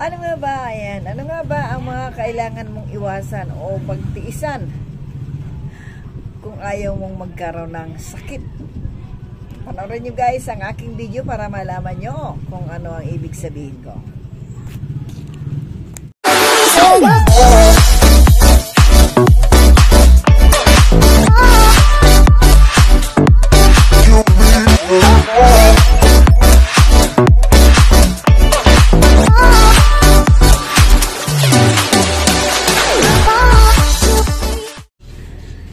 Ano nga ba, ayan, ano nga ba ang mga kailangan mong iwasan o pagtiisan kung ayaw mong magkaroon ng sakit? Panoorin nyo guys ang aking video para malaman nyo kung ano ang ibig sabihin ko.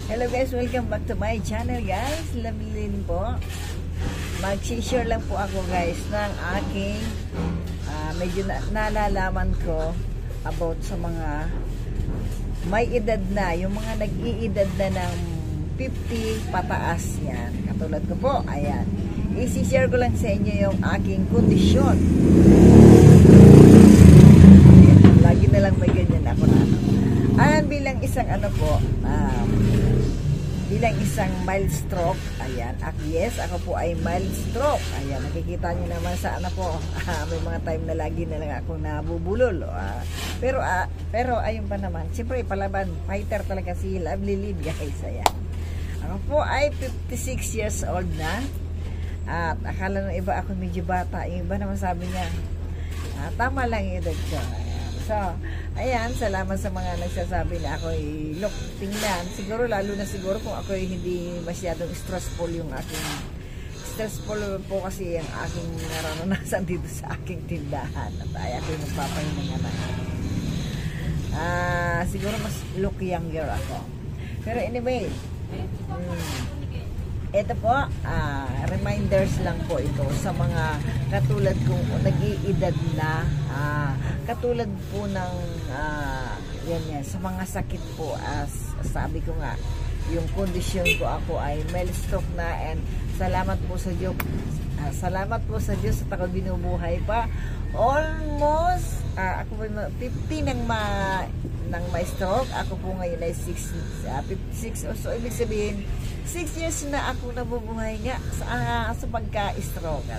Hello guys, welcome back to my channel guys. Lamilin po. Mag-share lang po ako guys ng aking medyo nalalaman ko about sa mga may edad na, yung mga nag-iedad na ng 50 pataas yan. Katulad ko po, ayan. I-share ko lang sa inyo yung aking kondisyon. Ayan, lagi na lang may ganyan ako na ano. Ayan, bilang isang ano po, bilang isang mild stroke, ayan, yes, ako po ay mild stroke, ayan, nakikita nyo naman sa ano po, may mga time na lagi na lang ako nabubulol, pero ayun pa naman, siyempre palaban, fighter talaga si Lovely Lid guys, ayan, ako po ay 56 years old na, at akala ng iba ako medyo bata, yung iba naman sabi niya, tama lang yung edad ko, ayan. So, ayan, salamat sa mga nagsasabi na ako look, tingnan. Siguro, lalo na siguro kung ako hindi masyadong stressful yung aking stressful po kasi yung aking naranasan dito sa aking tindahan. At ay ako yung magpapahinga na. Siguro mas look younger ako. Pero anyway, ito po, reminders lang po ito sa mga katulad kong nag-iedad na, katulad po ng yan, sa mga sakit po, as sabi ko nga, yung kondisyon ko ako ay mild stroke na, and salamat po sa Diyos, sa takot binubuhay pa. Almost, ako po 50 ng may stroke, ako po ngayon ay 56, so ibig sabihin 6 years na ako nabubuhay nga sa pagka-stroke.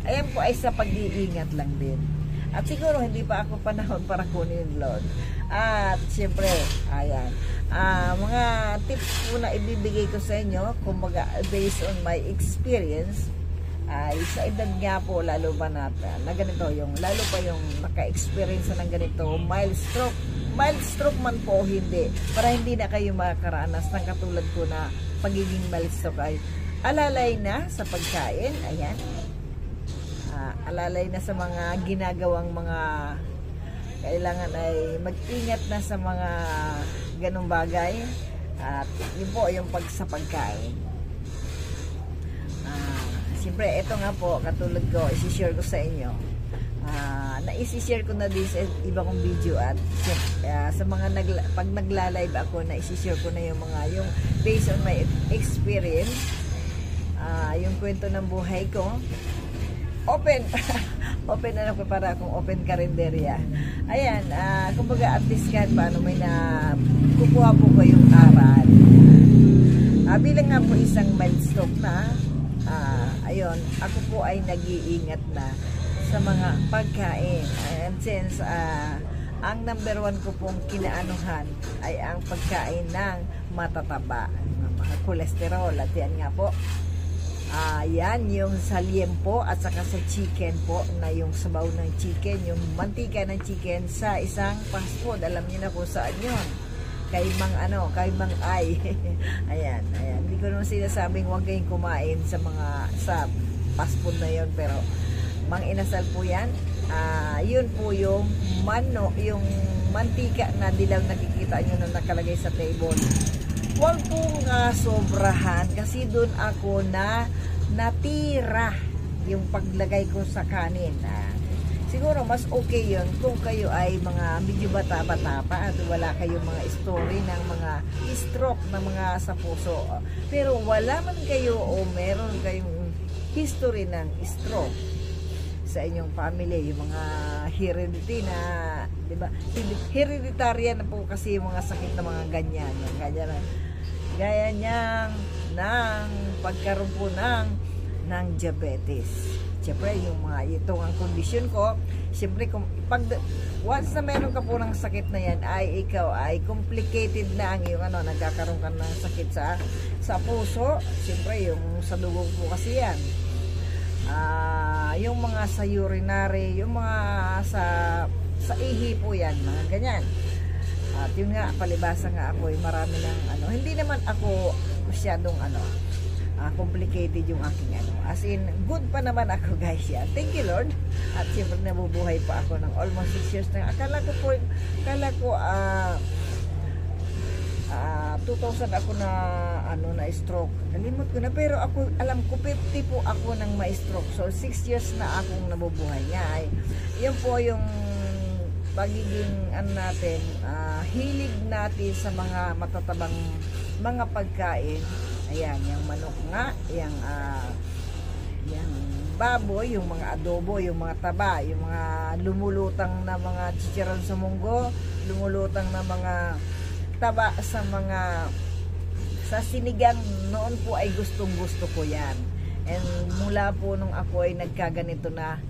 Ayan po ay sa pag-iingat lang din. At siguro hindi pa ako panahon para kunin yung load. At siyempre, ayan, mga tips po na ibibigay ko sa inyo, kumbaga based on my experience, ay sa edad nga po, lalo ba na ganito, lalo pa yung naka-experience ng ganito, mild stroke man po hindi, para hindi na kayo makakaranas ng katulad ko na pagiging mild stroke ay alalay na sa pagkain, ayan, alalay na sa mga ginagawang mga kailangan ay mag-ingat na sa mga ganung bagay, at yun po yung sa pagkain. Siyempre, ito nga po, katulad ko, isi-share ko sa inyo. Na-isi-share ko na din sa iba kong video, at sa mga pag nagla-live ako, na-isi-share ko na yung based on my experience, yung kwento ng buhay ko. Open na lang para akong open karinderya. Ayan, kumbaga at least kahit paano may kukuha po ko yung aral. Bilang nga po isang mild stroke na, ayun, ako po ay nag-iingat na sa mga pagkain. And since ang number 1 ko pong kinaanuhan ay ang pagkain ng matataba, mga cholesterol, at yan nga po, yan yung sa liempo at saka sa chicken po, na yung sabaw ng chicken, yung mantika ng chicken sa isang fast food. Alam niyo na kung saan yun, kay Mang Ay. ayan, hindi ko naman sinasabing huwag kayong kumain sa fast food na yun, pero Mang Inasal po yan. Yun po yung yung mantika na dilaw, nakikita nyo na nakalagay sa table. Huwag pong sobrahan, kasi doon ako natira yung paglagay ko sa kanin. Siguro mas okay yun kung kayo ay mga medyo bata-bata pa at wala kayong mga story ng mga stroke na mga sa puso. Pero wala man kayo o meron kayong history ng stroke sa inyong family, yung mga heredity na, di ba? Hereditary na po kasi yung mga sakit na mga ganyan. Gaya niyang ng pagkaroon po ng diabetes. Siyempre, yung mga itong ang kondisyon ko, siyempre, once na meron ka po ng sakit na yan, ay ikaw ay complicated na ang iyong nagkakaroon ka ng sakit sa puso. Siyempre, yung sa dugo po kasi yan. Yung mga sa urinary, yung mga sa ihi po yan, mga ganyan. At yun nga, palibasa nga ako, marami ng hindi naman ako masyadong complicated yung aking as in, good pa naman ako guys yan. Thank you Lord. At siyempre nabubuhay pa ako ng almost 6 years na. Akala ko 2000 ako na na stroke. Nalimot ko na, pero ako alam ko 50 po ako nang ma-stroke. So 6 years na akong nabubuhay nga. Yan po yung pagiging natin, hilig natin sa mga matatabang mga pagkain. Ayan, yung manok nga, yung baboy, yung mga adobo, yung mga taba, yung mga lumulutang na mga chicharon sa munggo, lumulutang na mga taba sa sinigang, noon po ay gustong-gusto ko yan. And mula po nung ako ay nagkaganito na,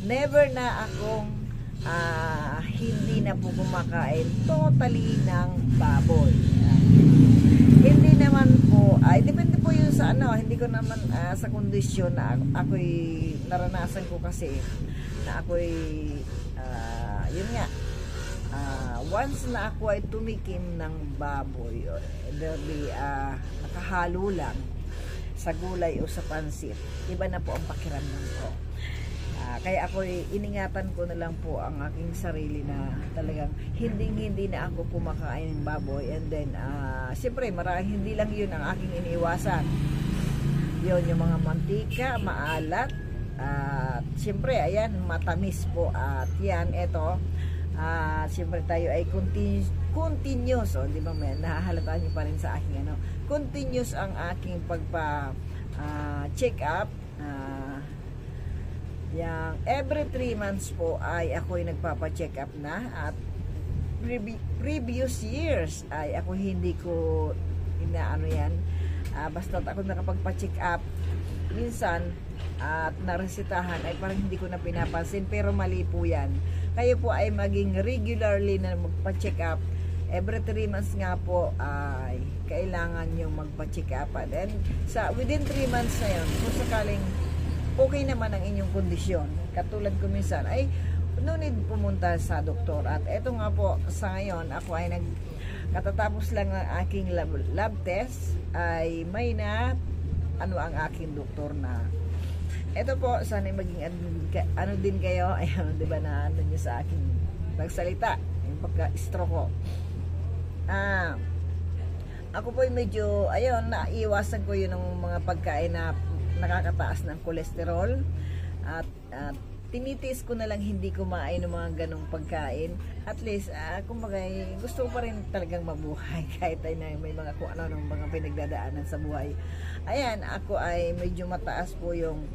never na akong hindi na po kumakain totally ng baboy. Hindi naman po, depende po yun sa hindi ko naman sa kondisyon na ako'y naranasan ko kasi na ako'y yun nga, once na ako ay tumikim ng baboy, nakahalo lang sa gulay o sa pansit, iba na po ang pakiramdam ko. Kaya ako iningatan ko na lang po ang aking sarili na talagang hindi na ako kumakain ng baboy. And then siyempre hindi lang yun ang aking iniiwasan. Yun, yung mga mantika, maalat, at siyempre ayan, matamis po. At yan, eto, siyempre tayo ay continuous, di ba, nahahalata niyo pa rin sa aking continuous ang aking check up. Yang every 3 months po ay ako'y nagpapa-check up na, at previous years ay ako hindi ko yan, basta ako nakapagpa-check up minsan at naresetahan ay parang hindi ko na pinapansin, pero mali po yan. Kayo po ay maging regularly na magpa-check up. Every 3 months nga po ay kailangan yung magpa-check up. And then within 3 months na yun, kung sakaling okay naman ang inyong kondisyon, katulad ko minsan, ay no need pumunta sa doktor. At eto nga po, sa ngayon, ako ay katatapos lang ng aking lab test, ay may ang aking doktor na, eto po, sana maging din kayo, ayun, di ba na nyo sa aking nagsalita, yung pagka-stroke ko. Ako po ay medyo, ayun, naiwasan ko yun ng mga pagkain na nakakataas ng kolesterol, at tinitiis ko na lang hindi kumain ng mga ganong pagkain. At least kumbaga gusto ko pa rin talagang mabuhay kahit ay may mga kung ano ng mga pinagdadaanan sa buhay. Ayan, ako ay medyo mataas po yung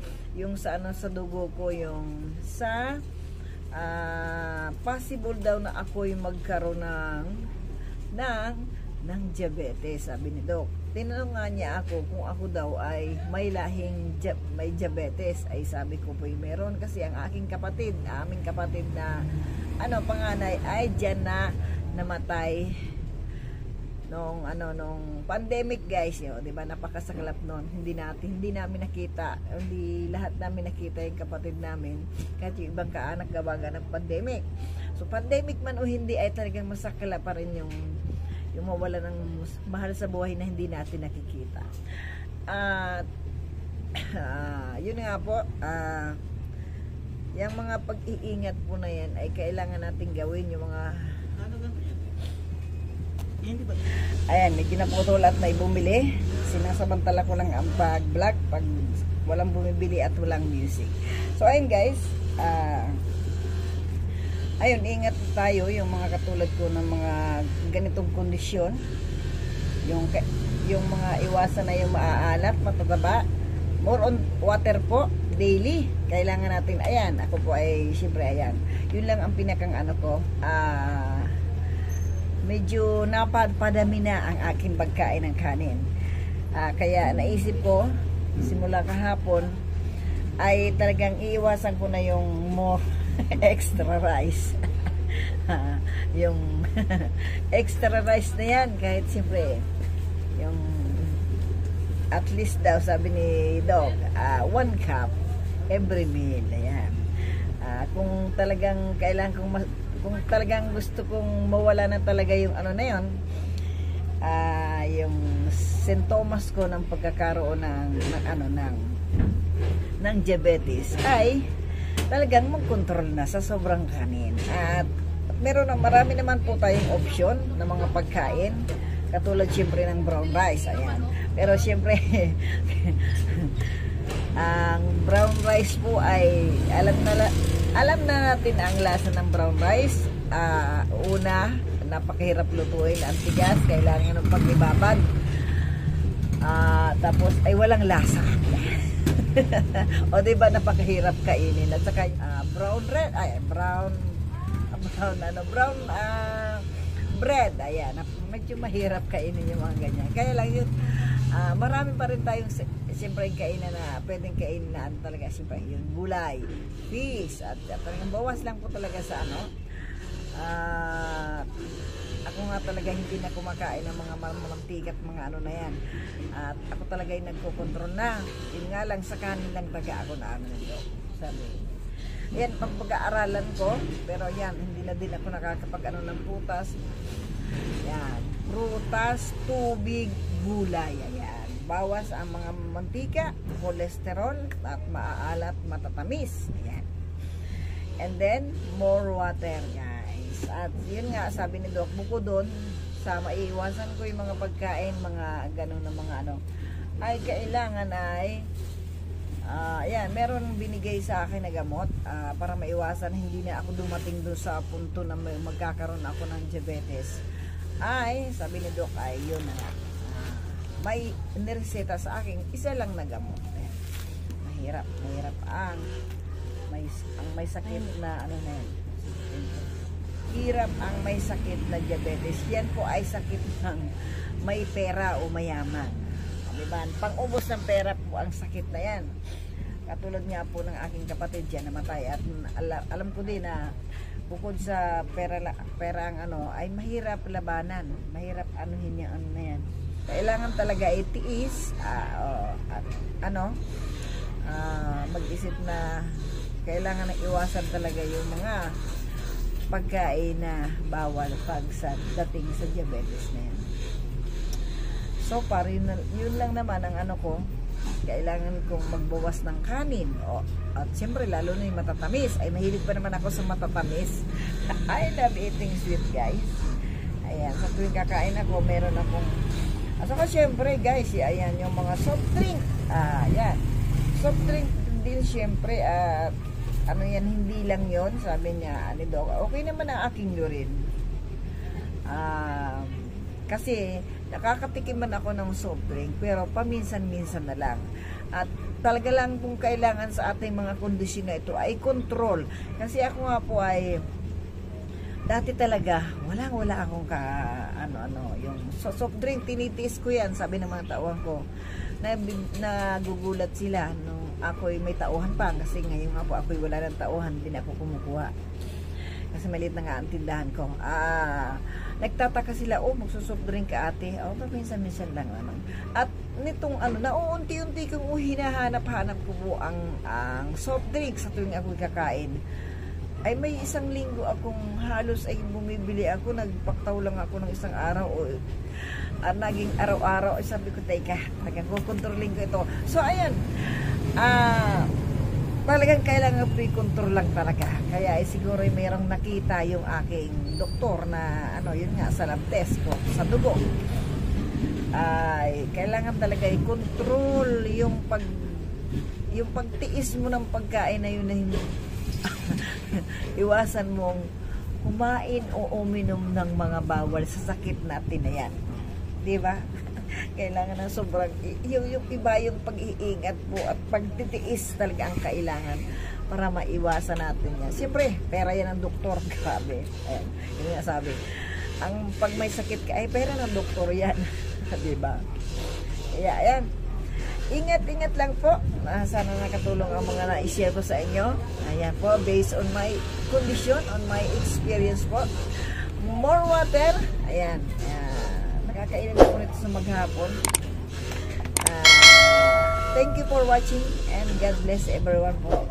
sa sa dugo ko, yung sa possible daw na ako'y magkaroon ng diabetes, sabi ni Doc. Tinanong nga niya ako kung ako daw ay may diabetes. Ay sabi ko po meron, kasi ang aming kapatid na panganay ay dyan na namatay nung pandemic guys, di ba, napakasaklap noon. Hindi namin nakita, hindi lahat namin nakita yung kapatid namin, kahit yung ibang kaanak gawaga ng pandemic. So pandemic man o hindi, ay talagang masakla pa rin yung mawala ng mahal sa buhay na hindi natin nakikita. At yun nga po, yung mga pag-iingat po na yan ay kailangan natin gawin. Yung mga ayan, may kinaputol at may bumili. Sinasamantala ko lang ang pag-vlog pag walang bumibili at walang music. So ayun guys, ayun, ingat tayo, yung mga katulad ko ng mga ganitong kondisyon, yung mga iwasan na yung maaalat, matataba, more on water po, daily, kailangan natin. Ayan, ako po ay, siyempre ayan, yun lang ang pinakang ko, medyo napadami na ang aking pagkain ng kanin. Kaya naisip ko, simula kahapon, ay talagang iiwasan ko na yung more extra rice. yung extra rice na yan, kahit siyempre yung at least daw sabi ni Doc, 1 cup every meal. Ayan. Kung talagang kailangan kung talagang gusto kong mawala na talaga yung ano na yun, yung sintomas ko ng pagkakaroon ng diabetes, ay talagang mag-control na sa sobrang kanin. At marami naman po tayong option ng mga pagkain, katulad siyempre ng brown rice. Ayan. Pero siyempre ang brown rice po ay alam na natin ang lasa ng brown rice. Una, napakahirap lutuin, ang tigas, kailangan ng paglibabag. Tapos ay walang lasa. O diba, napakahirap kainin. At saka brown bread, ayan, medyo mahirap kainin yung mga ganyan. Kaya lang yun, marami pa rin tayong siyempre kainan na pwedeng kainin na talaga, siyempre yung gulay, fish, at talagang bawas lang po talaga sa ako nga talaga hindi na kumakain ng mga mantika at mga ano na yan. At ako talaga yung nagkokontrol na. Yun nga lang, sa kanin lang taga ako na ano nito. Sabi, yan, pag-aaralan ko, pero yan, hindi na din ako nakakapag-ano ng prutas. Yan, prutas, tubig, gulay, ayan. Bawas ang mga mantika, kolesterol, at maaalat, matatamis. Ayan. And then, more water, guys. At yun nga, sabi ni Doc, bukod doon, sa maiiwasan ko yung mga pagkain, mga ganun na mga ano, ay kailangan ay ayan, meron binigay sa akin na gamot para maiwasan hindi na ako dumating doon sa punto na magkakaroon ako ng diabetes. Ay, sabi ni Doc, ay yun na may nireseta sa akin, isa lang na gamot. Ayan. Mahirap ang may sakit na ano na yan. Hirap ang may sakit na diabetes. Yan po ay sakit ng may pera o mayaman. Diba? Pang-ubos ng pera po ang sakit na yan. Katulad nga po ng aking kapatid yan, namatay. At alam ko din na bukod sa pera ang ano, ay mahirap labanan. Mahirap anuhin yung ano na yan. Kailangan talaga itiis at mag-isip na kailangan na iwasan talaga yung mga pagkain na bawal pag sa dating sa diabetes na yan. So para yun lang naman ang ano ko, kailangan kong magbawas ng kanin. At siyempre lalo na yung matatamis, ay mahilig pa naman ako sa matatamis. I love eating sweet, guys. Ayan, sa tuwing kakain ako, meron akong at saka siyempre guys, ayan yung mga soft drink. Ayan, soft drink din siyempre. At ano yan, hindi lang yon, sabi niya ni Doc, okay naman ang aking urine. Kasi nakakatikim man ako ng soft drink, pero paminsan-minsan na lang. At talaga lang kung kailangan sa ating mga kondisyon na ito ay control. Kasi ako nga po ay dati talaga wala akong yung soft drink, tinitiis ko yan. Sabi ng mga tauhan ko, nagugulat sila nung ako'y may tauhan pa, kasi ngayon nga po ako'y wala ng tauhan, din ako kumukuha kasi maliit na nga ang tindahan ko. Nagtataka sila, magsusoft drink ka ate. Minsan-minsan lang At nitong nauunti-unti kong hinahanap-hanap ko po ang soft drink sa tuwing ako'y kakain. Ay may isang linggo akong halos ay bumibili ako, nagpaktaw lang ako ng isang araw naging araw-araw. Sabi ko, teka, kukontrolin ko ito. So ayan, talagang kailangan pre-control lang talaga. Kaya siguro mayroong nakita yung aking doktor na yun nga, sa lab test ko sa dugo. Ay kailangan talaga i-control yung pagtiis mo ng pagkain na yun, na hindi iwasan mong kumain o uminom ng mga bawal sa sakit natin na yan. Diba? Kailangan ng sobrang yung iba yung pag-iingat po at pagtitiis talaga ang kailangan para maiwasan natin yan. Siyempre, pera yan ng doktor. Grabe. Ayan, yun nga sabi. Ang pag may sakit ka, ay pera ng doktor yan. Diba? Kaya, ayan. Ingat-ingat lang po. Sana nakatulong ang mga na-share ko sa inyo. Ayan po, based on my condition, on my experience po. More water. Ayan. Nakakainin ako nito sa maghapon. Thank you for watching and God bless everyone po.